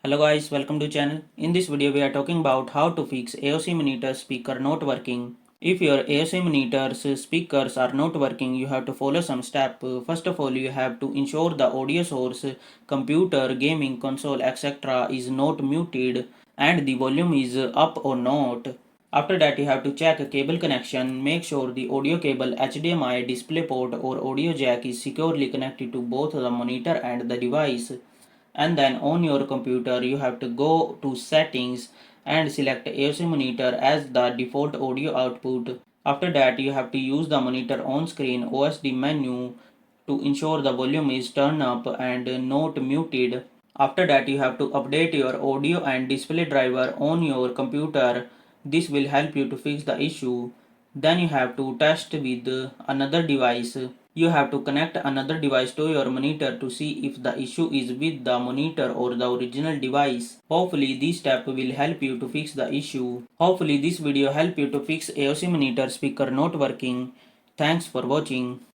Hello guys, welcome to channel. In this video we are talking about how to fix AOC monitor speaker not working. If your AOC monitor's speakers are not working, you have to follow some steps. First of all, you have to ensure the audio source, computer, gaming console, etc. is not muted and the volume is up or not. After that, you have to check a cable connection. Make sure the audio cable, HDMI, DisplayPort or audio jack is securely connected to both the monitor and the device. And then on your computer you have to go to settings and select AOC monitor as the default audio output. After that, you have to use the monitor on screen OSD menu to ensure the volume is turned up and not muted. After that, you have to update your audio and display driver on your computer. This will help you to fix the issue. Then you have to test with another device. You have to connect another device to your monitor to see if the issue is with the monitor or the original device. Hopefully this step will help you to fix the issue. Hopefully this video help you to fix AOC monitor speaker not working. Thanks for watching.